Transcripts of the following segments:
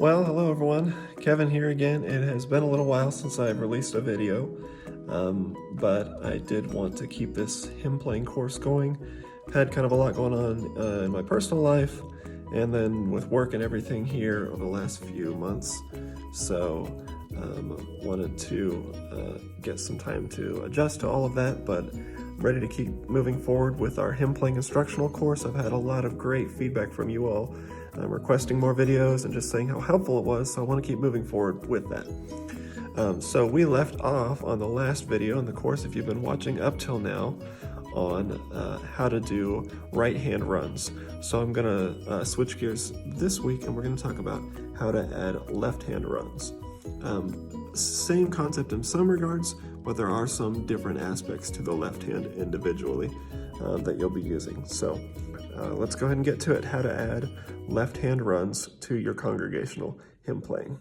Well, hello everyone. Kevin here again. It has been a little while since I've released a video, but I did want to keep this hymn playing course going. Had kind of a lot going on in my personal life, and then with work and everything here over the last few months. So wanted to get some time to adjust to all of that, but ready to keep moving forward with our hymn playing instructional course. I've had a lot of great feedback from you all requesting more videos and just saying how helpful it was, so I want to keep moving forward with that. So we left off on the last video in the course, if you've been watching up till now, on how to do right hand runs. So I'm gonna switch gears this week and we're gonna talk about how to add left hand runs. Same concept in some regards, but there are some different aspects to the left hand individually that you'll be using. So let's go ahead and get to it, how to add left hand runs to your congregational hymn playing.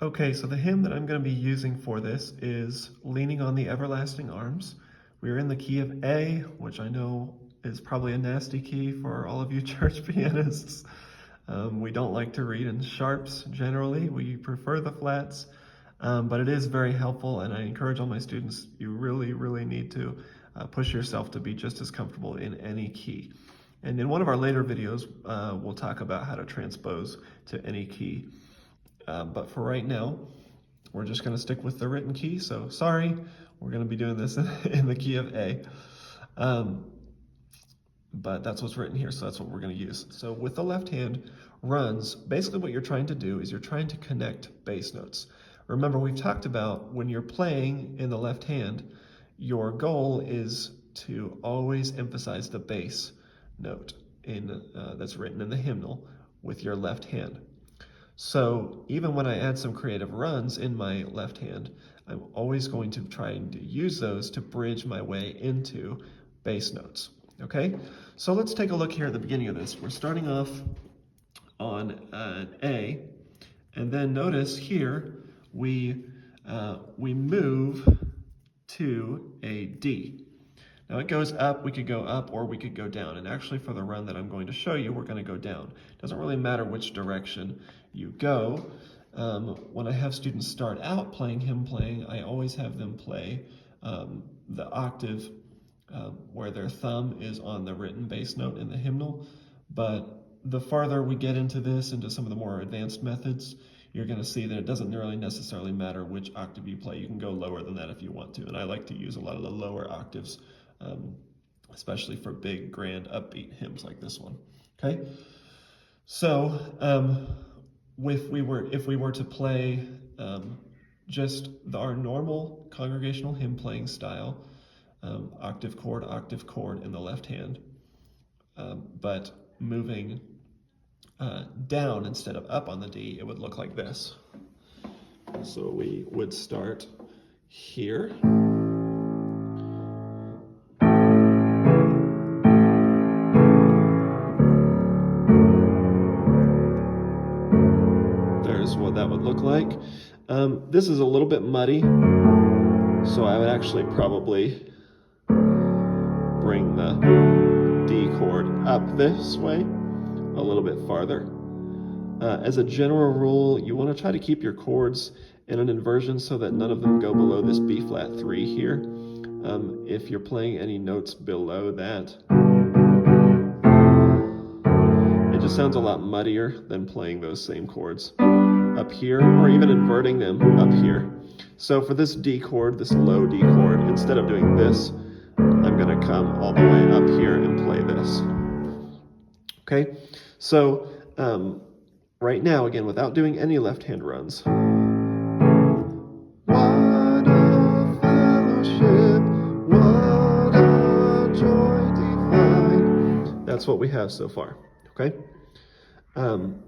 Okay, so the hymn that I'm going to be using for this is Leaning on the Everlasting Arms. We're in the key of A, which I know is probably a nasty key for all of you church pianists. We don't like to read in sharps generally. We prefer the flats, but it is very helpful, and I encourage all my students, you really need to push yourself to be just as comfortable in any key. And in one of our later videos, we'll talk about how to transpose to any key. But for right now, we're just going to stick with the written key. So sorry, we're going to be doing this in the key of A. But that's what's written here, so that's what we're going to use. So with the left hand runs, basically what you're trying to do is you're trying to connect bass notes. Remember, we've talked about when you're playing in the left hand, your goal is to always emphasize the bass note that's written in the hymnal with your left hand. So even when I add some creative runs in my left hand, I'm always going to try to use those to bridge my way into bass notes. Okay, so let's take a look here at the beginning of this. We're starting off on an A, and then notice here we move to a D. Now it goes up, we could go up or we could go down, and actually for the run that I'm going to show you, we're going to go down. It doesn't really matter which direction you go. When I have students start out playing hymn playing, I always have them play the octave where their thumb is on the written bass note in the hymnal, but the farther we get into this, into some of the more advanced methods, you're going to see that it doesn't really necessarily matter which octave you play. You can go lower than that if you want to, and I like to use a lot of the lower octaves, especially for big, grand, upbeat hymns like this one. Okay, so if we were to play just our normal congregational hymn playing style, octave chord in the left hand, but moving down instead of up on the D, it would look like this. So we would start here. There's what that would look like. This is a little bit muddy, so I would actually probably bring the D chord up this way a little bit farther. As a general rule, you want to try to keep your chords in an inversion so that none of them go below this B flat 3 here. If you're playing any notes below that, it just sounds a lot muddier than playing those same chords up here, or even inverting them up here. So for this D chord, this low D chord, instead of doing this, I'm going to come all the way up here and play this. Okay, so right now, again, without doing any left hand runs. What a fellowship, what a joy divine. That's what we have so far, okay?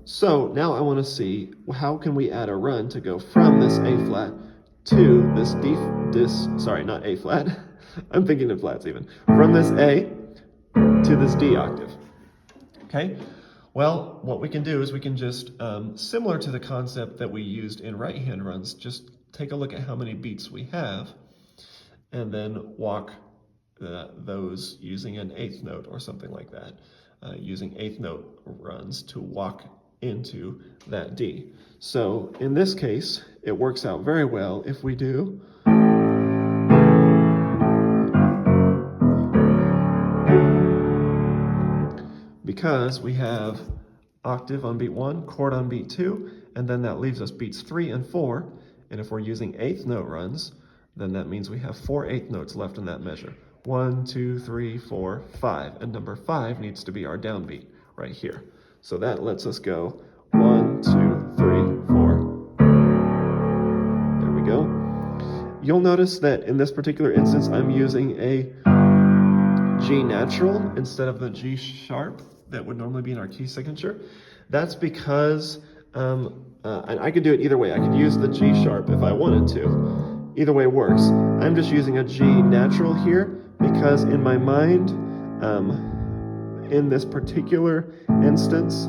So now I want to see how can we add a run to go from this A flat to this sorry, not A flat. I'm thinking in flats even. From this A to this D octave. Okay? Well, what we can do is we can just, similar to the concept that we used in right hand runs, just take a look at how many beats we have, and then walk those using an eighth note or something like that, using eighth note runs to walk into that D. So in this case, it works out very well if we do because we have octave on beat 1, chord on beat 2, and then that leaves us beats 3 and 4, and if we're using eighth note runs, then that means we have 4 eighth notes left in that measure. 1, 2, 3, 4, 5, and number 5 needs to be our downbeat right here. So that lets us go 1, 2, 3, 4. There we go. You'll notice that in this particular instance, I'm using a G natural instead of the G sharp that would normally be in our key signature. That's because, and I could do it either way. I could use the G sharp if I wanted to. Either way works. I'm just using a G natural here because in my mind, in this particular instance,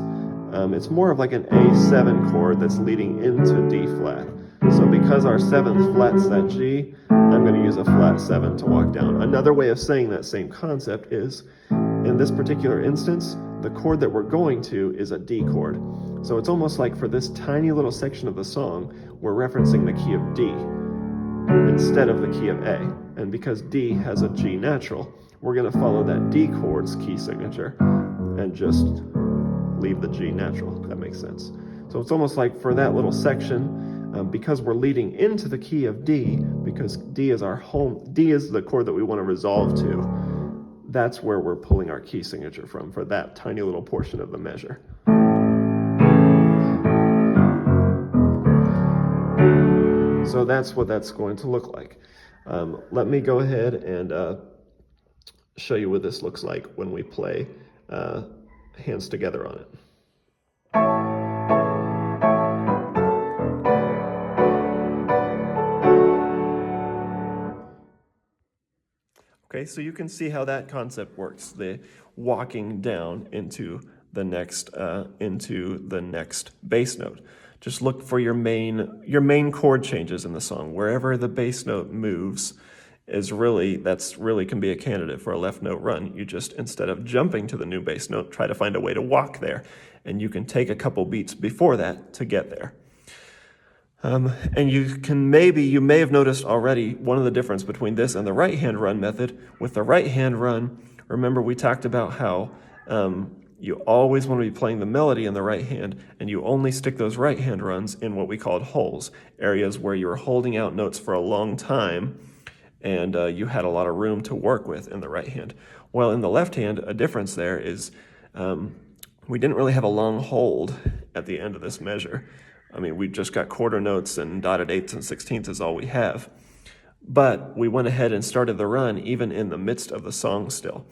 it's more of like an A7 chord that's leading into D flat. So because our 7th flat's that G, I'm going to use a flat 7 to walk down. Another way of saying that same concept is, in this particular instance, the chord that we're going to is a D chord. So it's almost like for this tiny little section of the song, we're referencing the key of D instead of the key of A. And because D has a G natural, we're going to follow that D chord's key signature and just leave the G natural, if that makes sense. So it's almost like for that little section, because we're leading into the key of D, because D is our home, D is the chord that we want to resolve to, that's where we're pulling our key signature from for that tiny little portion of the measure. So that's what that's going to look like. Let me go ahead and show you what this looks like when we play hands together on it. Okay, so you can see how that concept works, the walking down into the next bass note. Just look for your main chord changes in the song. Wherever the bass note moves that's really can be a candidate for a left note run. You just, instead of jumping to the new bass note, try to find a way to walk there. And you can take a couple beats before that to get there. And you may have noticed already one of the difference between this and the right hand run method. With the right hand run, remember we talked about how you always want to be playing the melody in the right hand, and you only stick those right hand runs in what we called holes, areas where you were holding out notes for a long time, and you had a lot of room to work with in the right hand. Well, in the left hand, a difference there is we didn't really have a long hold at the end of this measure. I mean, we just got quarter notes and dotted eighths and sixteenths is all we have. But we went ahead and started the run even in the midst of the song still.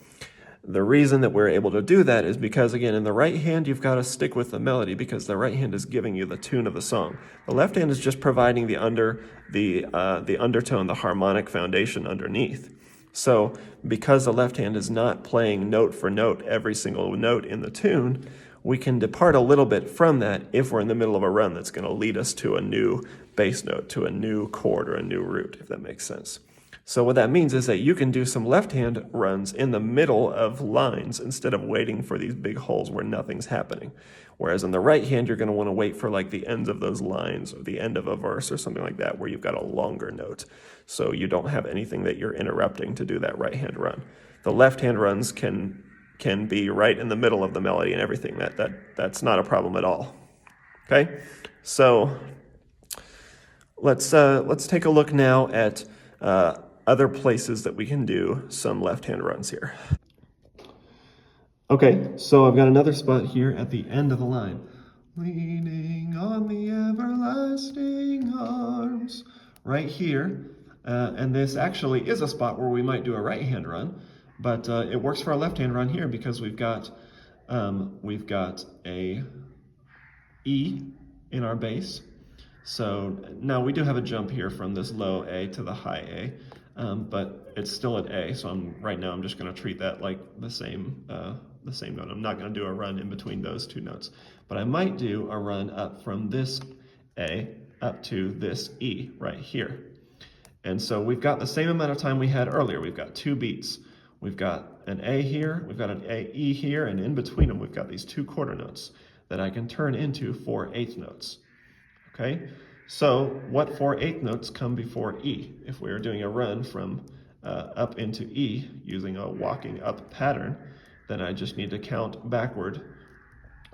The reason that we're able to do that is because, again, in the right hand, you've got to stick with the melody because the right hand is giving you the tune of the song. The left hand is just providing the undertone, the harmonic foundation underneath. So because the left hand is not playing note for note every single note in the tune, we can depart a little bit from that if we're in the middle of a run that's going to lead us to a new bass note, to a new chord or a new root, if that makes sense. So what that means is that you can do some left-hand runs in the middle of lines instead of waiting for these big holes where nothing's happening. Whereas in the right hand, you're going to want to wait for like the ends of those lines or the end of a verse or something like that where you've got a longer note. So you don't have anything that you're interrupting to do that right-hand run. The left-hand runs can be right in the middle of the melody and everything. That's not a problem at all. Okay, so let's take a look now at other places that we can do some left-hand runs here. Okay, so I've got another spot here at the end of the line. Leaning on the everlasting arms. Right here, and this actually is a spot where we might do a right-hand run, but it works for a left-hand run here because we've got a E in our bass. So now we do have a jump here from this low A to the high A, but it's still at A. So right now I'm just going to treat that like the same the same note. I'm not going to do a run in between those two notes, but I might do a run up from this A up to this E right here. And so we've got the same amount of time we had earlier. We've got 2 beats. We've got an A here, we've got an E here, and in between them we've got these 2 quarter notes that I can turn into 4/8 notes. Okay, so what 4/8 notes come before E? If we were doing a run from up into E using a walking up pattern, then I just need to count backward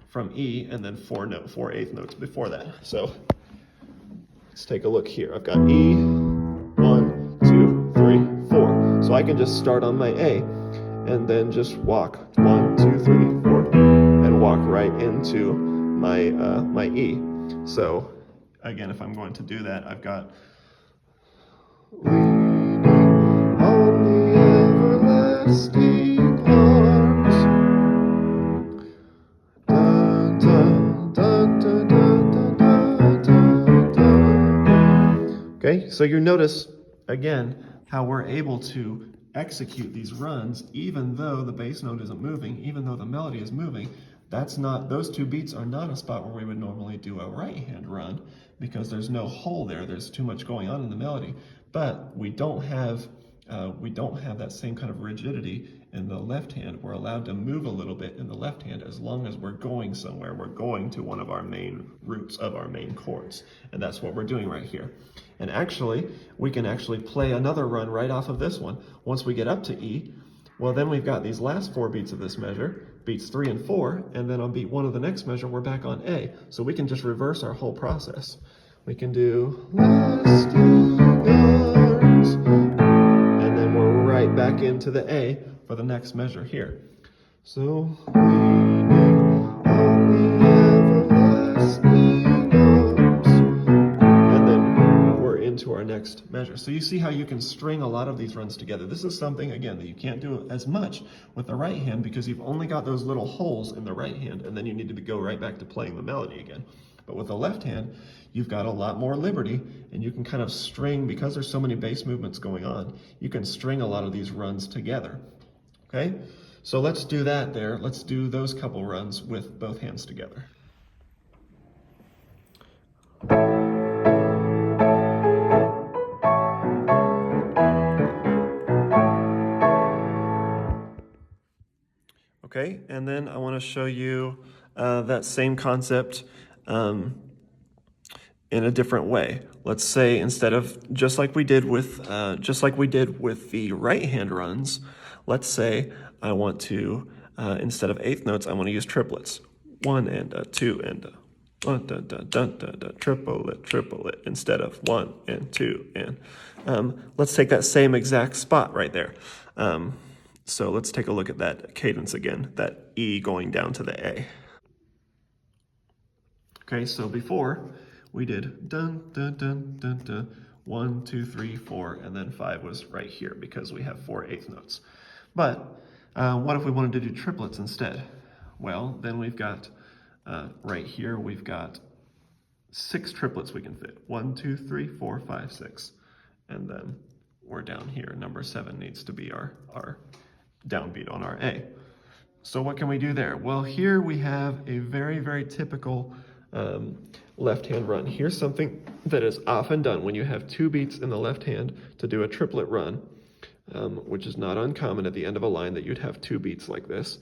from E and then 4/8 notes before that. So let's take a look here. I've got E, 1, 2, 3, 4. So I can just start on my A and then just walk 1, 2, 3, 4, and walk right into my my E. So again, if I'm going to do that, I've got leaning on the everlasting arms. Dun, dun, dun, dun, dun, dun, dun, dun. Okay, so you notice again how we're able to execute these runs even though the bass note isn't moving, even though the melody is moving. Those 2 beats are not a spot where we would normally do a right hand run because there's no hole there. There's too much going on in the melody. But we don't have that same kind of rigidity in the left hand. We're allowed to move a little bit in the left hand as long as we're going somewhere. We're going to one of our main roots of our main chords. And that's what we're doing right here. And actually, we can actually play another run right off of this one. Once we get up to E, well, then we've got these last 4 beats of this measure, beats 3 and 4, and then on beat 1 of the next measure, we're back on A. So we can just reverse our whole process. We can do lasting arms, and then we're right back into the A for the next measure here. So, leaning on the everlasting arms, and then we're into our next measure. So you see how you can string a lot of these runs together. This is something, again, that you can't do as much with the right hand because you've only got those little holes in the right hand, and then you need to go right back to playing the melody again. But with the left hand, you've got a lot more liberty, and you can kind of string, because there's so many bass movements going on, you can string a lot of these runs together. Okay? So let's do that there. Let's do those couple runs with both hands together. Okay, and then I want to show you that same concept in a different way. Let's say instead of just like we did with the right hand runs, let's say I want to instead of 8th notes, I want to use triplets. 1 and a 2 and a 1 dun, dun, dun, dun, dun, triplet instead of 1 and 2 and let's take that same exact spot right there. So let's take a look at that cadence again, that E going down to the A. Okay, so before we did dun, dun, dun, dun, dun, 1, 2, 3, 4, and then 5 was right here because we have 4/8 notes. But what if we wanted to do triplets instead? Well, then we've got right here, we've got 6 triplets we can fit. 1, 2, 3, 4, 5, 6. And then we're down here. Number 7 needs to be our downbeat on our A. So what can we do there? Well, here we have a very, very typical left hand run. Here's something that is often done when you have 2 beats in the left hand to do a triplet run, which is not uncommon at the end of a line that you'd have 2 beats like this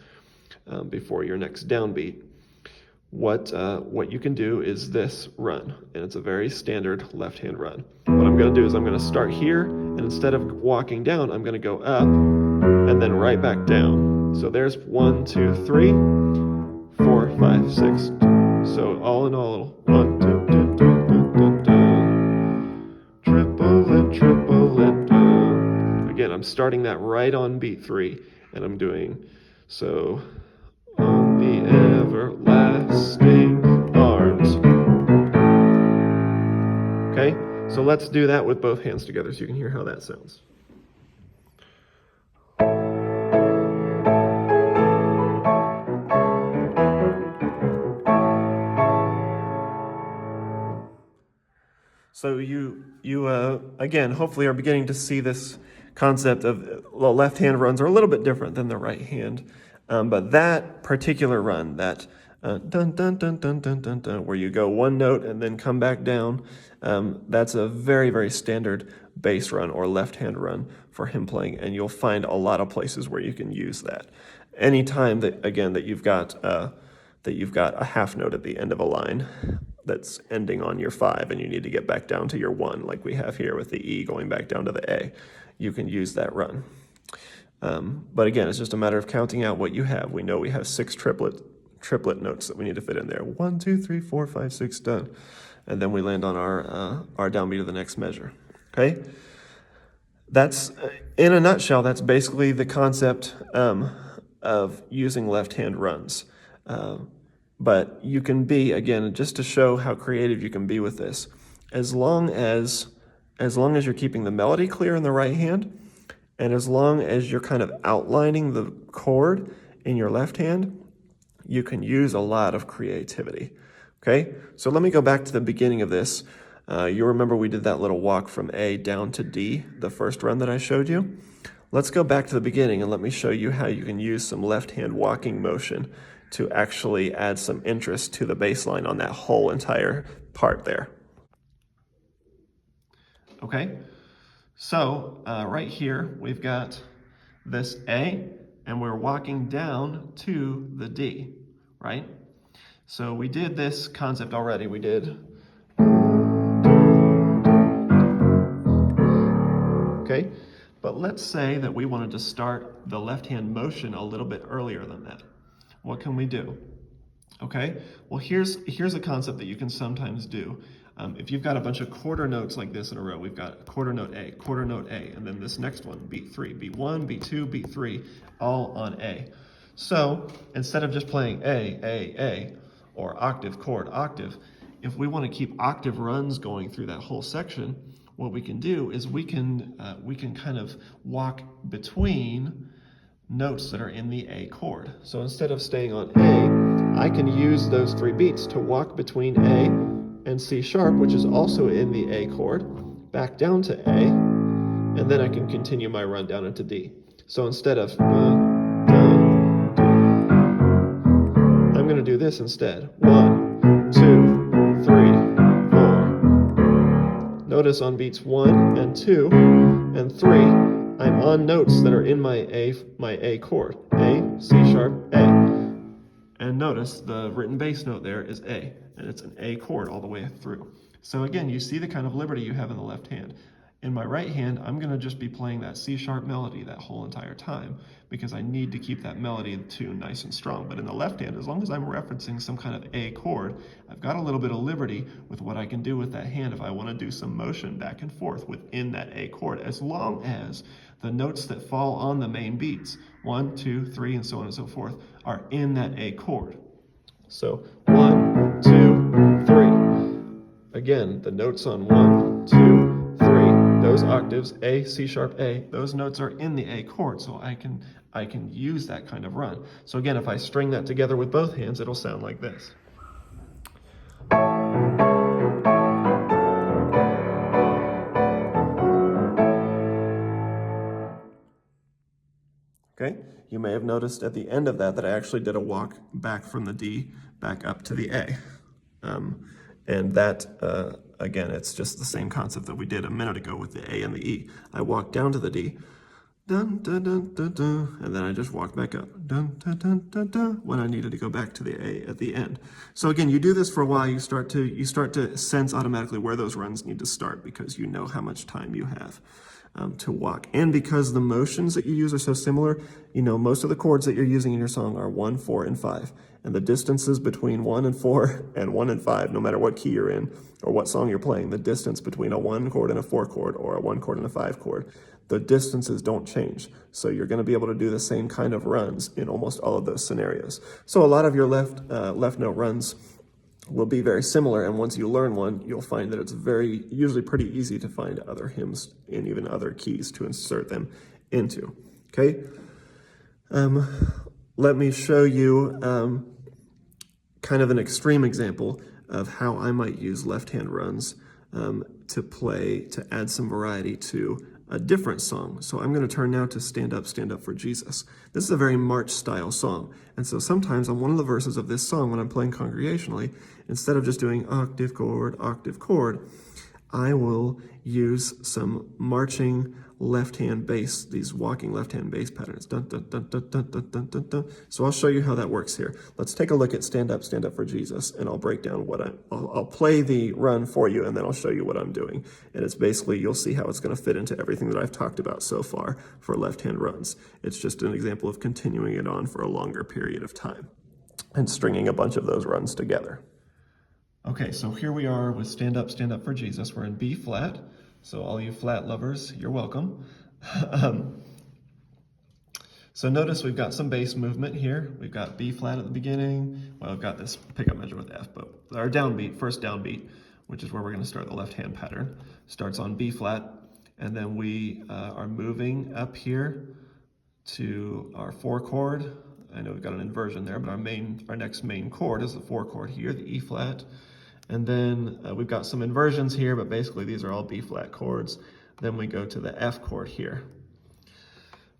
before your next downbeat. What you can do is this run, and it's a very standard left hand run. What I'm going to do is I'm going to start here, and instead of walking down, I'm going to go up and then right back down. So there's 1, 2, 3, 4, 5, 6. So all in all, 1, 2, dun, dun, dun, dun, dun. Triplet, triplet, dun. Again, I'm starting that right on beat 3, and I'm doing so on the everlasting arms. Okay, so let's do that with both hands together so you can hear how that sounds. So you again, hopefully are beginning to see this concept of the left hand runs are a little bit different than the right hand But that particular run, that dun, dun, dun, dun, dun, dun, dun, where you go one note and then come back down, that's a very, very standard bass run or left-hand run for hymn playing, and you'll find a lot of places where you can use that. Anytime that, again, that you've got a half note at the end of a line that's ending on your 5 and you need to get back down to your 1, like we have here with the E going back down to the A, you can use that run. But again, it's just a matter of counting out what you have. We know we have 6 triplet notes that we need to fit in there. 1, 2, 3, 4, 5, 6, done. And then we land on our downbeat of the next measure, okay? That's, in a nutshell, that's basically the concept of using left-hand runs. But you can be, again, just to show how creative you can be with this, as long as you're keeping the melody clear in the right hand, and as long as you're kind of outlining the chord in your left hand, you can use a lot of creativity, okay? So let me go back to the beginning of this. You remember we did that little walk from A down to D, the first run that I showed you? Let's go back to the beginning and let me show you how you can use some left-hand walking motion to actually add some interest to the bass line on that whole entire part there. Okay, so right here we've got this A, and we're walking down to the D, right? So we did this concept already. We did. Okay, but let's say that we wanted to start the left-hand motion a little bit earlier than that. What can we do? Okay, well here's a concept that you can sometimes do. If you've got a bunch of quarter notes like this in a row, we've got quarter note A, and then this next one, beat 3, beat 1, beat 2, beat 3, all on A. So instead of just playing A, or octave, chord, octave, if we want to keep octave runs going through that whole section, what we can do is we can kind of walk between notes that are in the A chord. So instead of staying on A, I can use those 3 beats to walk between A and C sharp, which is also in the A chord, back down to A, and then I can continue my run down into D. So instead of I'm going to do this instead. 1, 2, 3, 4. Notice on beats 1 and 2 and 3, I'm on notes that are in my A chord. A, C sharp, A. And notice the written bass note there is A, and it's an A chord all the way through. So again, you see the kind of liberty you have in the left hand. In my right hand, I'm going to just be playing that C sharp melody that whole entire time because I need to keep that melody tune nice and strong. But in the left hand, as long as I'm referencing some kind of A chord, I've got a little bit of liberty with what I can do with that hand if I want to do some motion back and forth within that A chord, as long as the notes that fall on the main beats, 1, 2, 3, and so on and so forth, are in that A chord. So 1, 2, 3. Again, the notes on 1, 2, 3, those octaves, A, C sharp, A, those notes are in the A chord, so I can use that kind of run. So again, if I string that together with both hands, it'll sound like this. Okay, you may have noticed at the end of that I actually did a walk back from the D back up to the A. And that, again, it's just the same concept that we did a minute ago with the A and the E. I walked down to the D, dun, dun, dun, dun, dun, and then I just walked back up, dun, dun, dun, dun, dun, when I needed to go back to the A at the end. So again, you do this for a while, you start to sense automatically where those runs need to start because you know how much time you have to walk. And because the motions that you use are so similar, you know, most of the chords that you're using in your song are 1, 4, and 5. And the distances between 1 and 4 and 1 and 5, no matter what key you're in or what song you're playing, the distance between a 1 chord and a 4 chord or a 1 chord and a 5 chord, the distances don't change. So you're going to be able to do the same kind of runs in almost all of those scenarios. So a lot of your left note runs will be very similar, and once you learn one, you'll find that it's usually pretty easy to find other hymns and even other keys to insert them into. Okay? Let me show you kind of an extreme example of how I might use left-hand runs to add some variety to a different song. So I'm going to turn now to Stand Up for Jesus. This is a very march style song. And so sometimes on one of the verses of this song, when I'm playing congregationally, instead of just doing octave, chord, I will use some marching left-hand bass, these walking left-hand bass patterns. Dun, dun, dun, dun, dun, dun, dun, dun, dun. So I'll show you how that works here. Let's take a look at Stand Up for Jesus, and I'll break down what I'll play the run for you, and then I'll show you what I'm doing. And it's basically, you'll see how it's going to fit into everything that I've talked about so far for left-hand runs. It's just an example of continuing it on for a longer period of time and stringing a bunch of those runs together. Okay, so here we are with Stand Up for Jesus. We're in B flat, so all you flat lovers, you're welcome. So notice we've got some bass movement here. We've got B flat at the beginning. Well, I've got this pickup measure with F, but our downbeat, first downbeat, which is where we're going to start the left-hand pattern, starts on B flat, and then we are moving up here to our 4 chord. I know we've got an inversion there, but our next main chord is the 4 chord here, the E flat. And then we've got some inversions here, but basically these are all B flat chords. Then we go to the F chord here.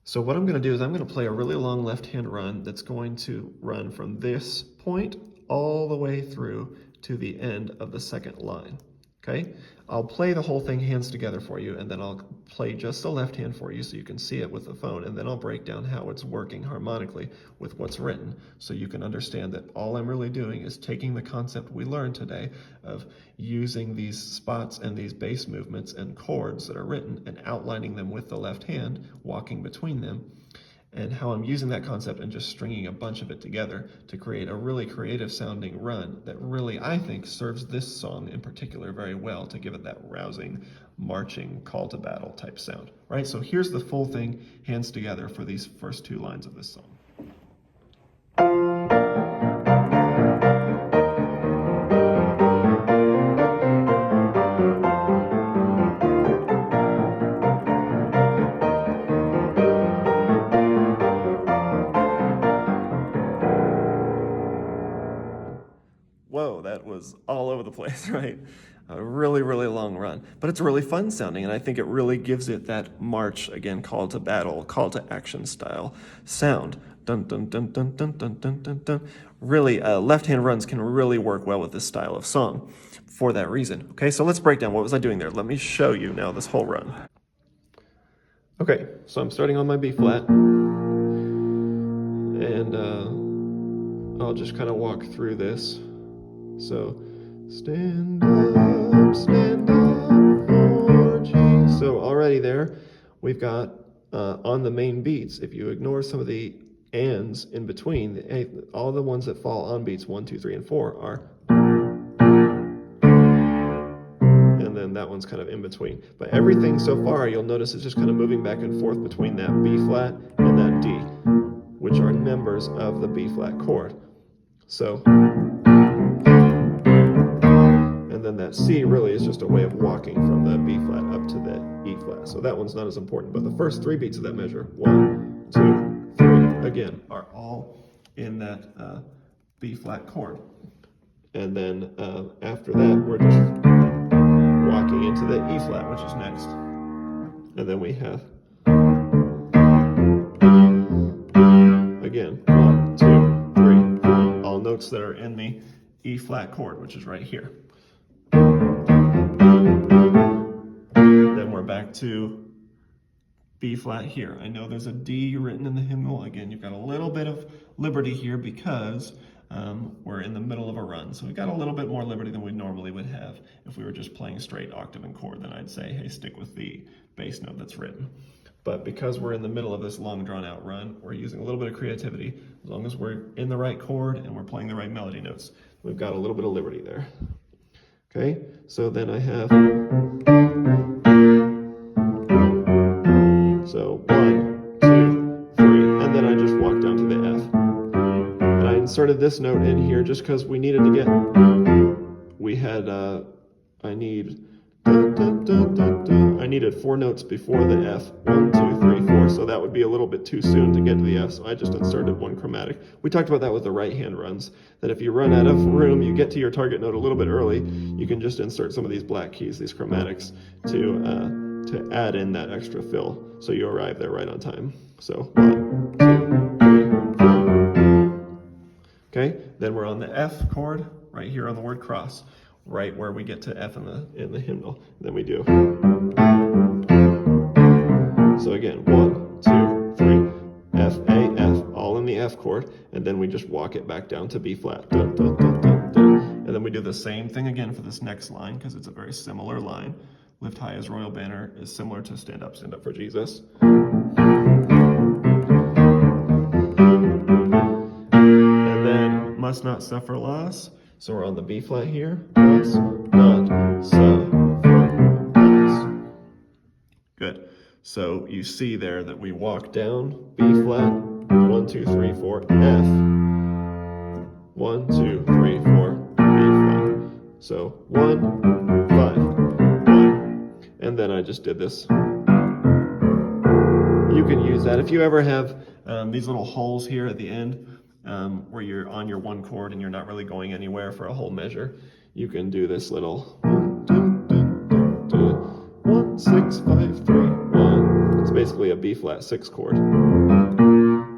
So what I'm going to do is I'm going to play a really long left-hand run that's going to run from this point all the way through to the end of the second line. Okay, I'll play the whole thing hands together for you, and then I'll play just the left hand for you so you can see it with the phone, and then I'll break down how it's working harmonically with what's written so you can understand that all I'm really doing is taking the concept we learned today of using these spots and these bass movements and chords that are written and outlining them with the left hand, walking between them, and how I'm using that concept and just stringing a bunch of it together to create a really creative sounding run that really, I think, serves this song in particular very well to give it that rousing, marching, call to battle type sound, right? So here's the full thing, hands together, for these first 2 lines of this song. Whoa, that was all over the place, right? A really, really long run. But it's really fun sounding, and I think it really gives it that march, again, call to battle, call to action style sound. Dun, dun, dun, dun, dun, dun, dun, dun, dun. Really, left-hand runs can really work well with this style of song for that reason. Okay, so let's break down. What was I doing there? Let me show you now this whole run. Okay, so I'm starting on my B flat, and I'll just kind of walk through this. So, stand up for Jesus. So already there, we've got on the main beats, if you ignore some of the ands in between, all the ones that fall on beats 1, 2, 3, and 4 are, and then that one's kind of in between. But everything so far, you'll notice, is just kind of moving back and forth between that B flat and that D, which are members of the B flat chord. So, and then that C really is just a way of walking from the B flat up to the E flat. So that one's not as important, but the first 3 beats of that measure, 1, 2, 3, again, are all in that B flat chord. And then after that, we're just walking into the E flat, which is next. And then we have, again, 1, 2, 3, 4, all notes that are in the E flat chord, which is right here. Then we're back to B flat here. I know there's a D written in the hymnal. Again, you've got a little bit of liberty here because we're in the middle of a run. So we've got a little bit more liberty than we normally would have if we were just playing straight octave and chord. Then I'd say, hey, stick with the bass note that's written. But because we're in the middle of this long drawn out run, we're using a little bit of creativity. As long as we're in the right chord and we're playing the right melody notes, we've got a little bit of liberty there. Okay, so then I have, so 1, 2, 3, and then I just walk down to the F. And I inserted this note in here just because we needed to get, we had, I needed 4 notes before the F, 1, 2, 3, 4, so that would be a little bit too soon to get to the F, so I just inserted 1 chromatic. We talked about that with the right hand runs, that if you run out of room, you get to your target note a little bit early, you can just insert some of these black keys, these chromatics, to to add in that extra fill so you arrive there right on time. So 1, 2, 3, 4. Okay, then we're on the F chord right here on the word cross, right where we get to F in the hymnal. Then we do. So again, 1, 2, 3, F, A, F, all in the F chord, and then we just walk it back down to B flat. Dun, dun, dun, dun, dun. And then we do the same thing again for this next line, because it's a very similar line. Lift high as royal banner is similar to stand up for Jesus. And then must not suffer loss. So we're on the B flat here. Must not suffer loss. Good. So you see there that we walk down B flat, 1, 2, 3, 4, F. 1, 2, 3, 4, B flat. So 1, 5, 1. And then I just did this. You can use that. If you ever have these little holes here at the end where you're on your one chord and you're not really going anywhere for a whole measure, you can do this little 1, 6, 5, 3, 1. It's basically a B flat 6 chord,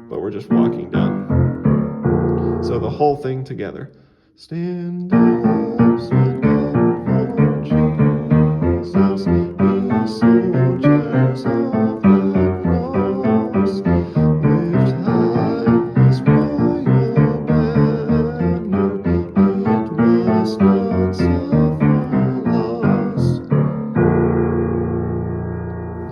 but we're just walking down. So the whole thing together. Stand up for Jesus, ye soldiers of the cross. Lift high his royal banner, it must not suffer loss.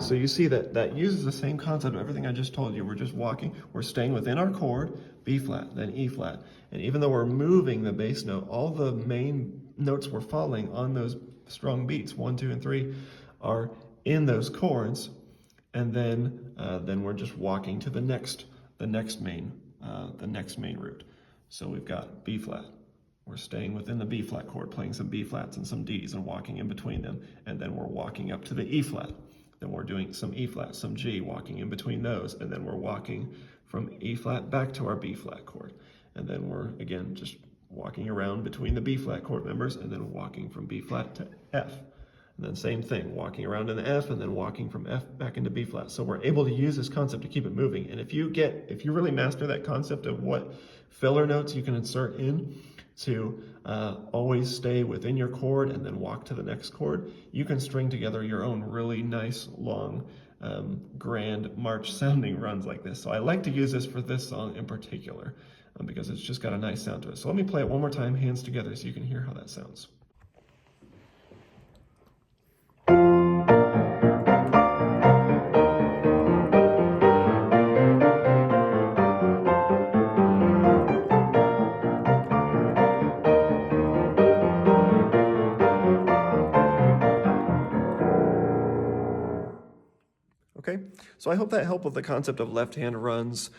So you see that uses the same concept of everything I just told you. We're just walking, we're staying within our chord, B flat, then E flat. And even though we're moving the bass note, all the main notes we're falling on those strong beats, 1, 2, and 3, are in those chords. And then we're just walking to the next main root. So we've got B flat. We're staying within the B flat chord, playing some B flats and some Ds and walking in between them. And then we're walking up to the E flat. Then we're doing some E flat, some G, walking in between those. And then we're walking from E flat back to our B flat chord. And then we're, again, just walking around between the B flat chord members and then walking from B flat to F. And then same thing, walking around in the F and then walking from F back into B flat. So we're able to use this concept to keep it moving. And if you really master that concept of what filler notes you can insert in to always stay within your chord and then walk to the next chord, you can string together your own really nice, long, grand march sounding runs like this. So I like to use this for this song in particular because it's just got a nice sound to it. So let me play it one more time, hands together, so you can hear how that sounds. Okay, so I hope that helped with the concept of left-hand runs.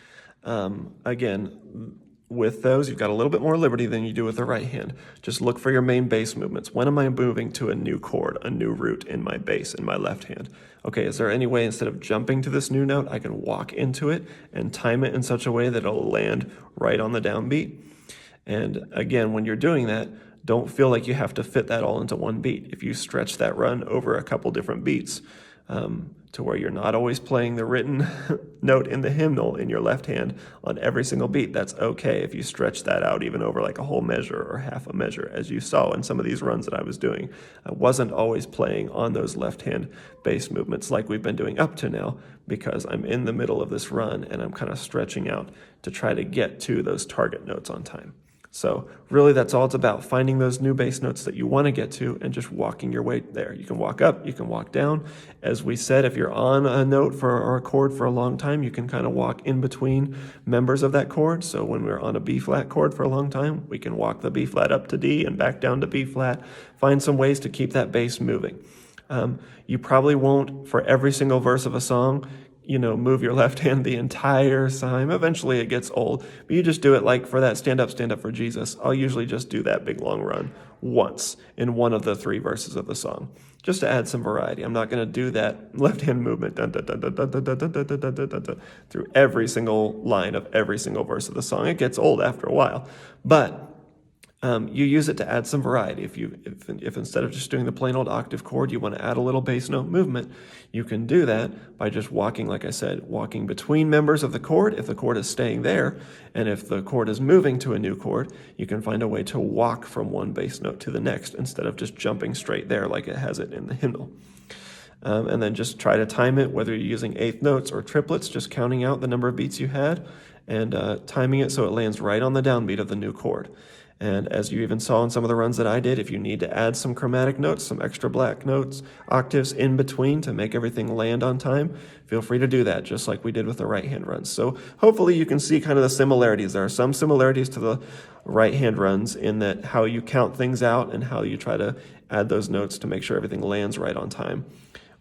Again, with those, you've got a little bit more liberty than you do with the right hand. Just look for your main bass movements. When am I moving to a new chord, a new root in my bass, in my left hand? Okay, is there any way instead of jumping to this new note, I can walk into it and time it in such a way that it'll land right on the downbeat? And again, when you're doing that, don't feel like you have to fit that all into one beat. If you stretch that run over a couple different beats, to where you're not always playing the written note in the hymnal in your left hand on every single beat, that's okay if you stretch that out even over like a whole measure or half a measure, as you saw in some of these runs that I was doing. I wasn't always playing on those left hand bass movements like we've been doing up to now, because I'm in the middle of this run and I'm kind of stretching out to try to get to those target notes on time. So really that's all it's about, finding those new bass notes that you want to get to and just walking your way there. You can walk up, you can walk down. As we said, if you're on a note or a chord for a long time, you can kind of walk in between members of that chord. So when we're on a B flat chord for a long time, we can walk the B flat up to D and back down to B flat. Find some ways to keep that bass moving. You probably won't, for every single verse of a song, move your left hand the entire time. Eventually it gets old, but you just do it like for that stand up for Jesus. I'll usually just do that big long run once in one of the 3 verses of the song, just to add some variety. I'm not going to do that left hand movement through every single line of every single verse of the song. It gets old after a while, but You use it to add some variety. If instead of just doing the plain old octave chord, you want to add a little bass note movement, you can do that by just walking, like I said, walking between members of the chord if the chord is staying there, and if the chord is moving to a new chord, you can find a way to walk from one bass note to the next instead of just jumping straight there like it has it in the hymnal. And then just try to time it, whether you're using eighth notes or triplets, just counting out the number of beats you had and timing it so it lands right on the downbeat of the new chord. And as you even saw in some of the runs that I did, if you need to add some chromatic notes, some extra black notes, octaves in between to make everything land on time, feel free to do that, just like we did with the right hand runs. So hopefully you can see kind of the similarities. There are some similarities to the right hand runs in that how you count things out and how you try to add those notes to make sure everything lands right on time.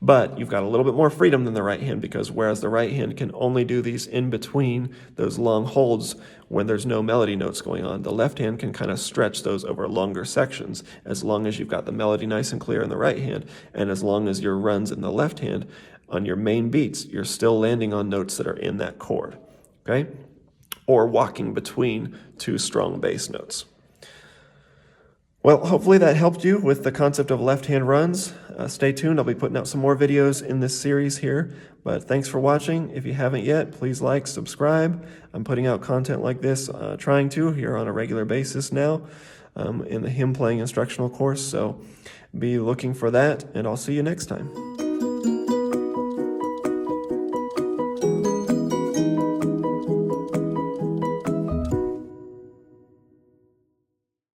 But you've got a little bit more freedom than the right hand, because whereas the right hand can only do these in between those long holds when there's no melody notes going on, the left hand can kind of stretch those over longer sections as long as you've got the melody nice and clear in the right hand, and as long as your runs in the left hand on your main beats, you're still landing on notes that are in that chord, okay? Or walking between two strong bass notes. Well, hopefully that helped you with the concept of left-hand runs. Stay tuned. I'll be putting out some more videos in this series here. But thanks for watching. If you haven't yet, please like, subscribe. I'm putting out content like this, trying to, here on a regular basis now in the hymn playing instructional course. So be looking for that, and I'll see you next time.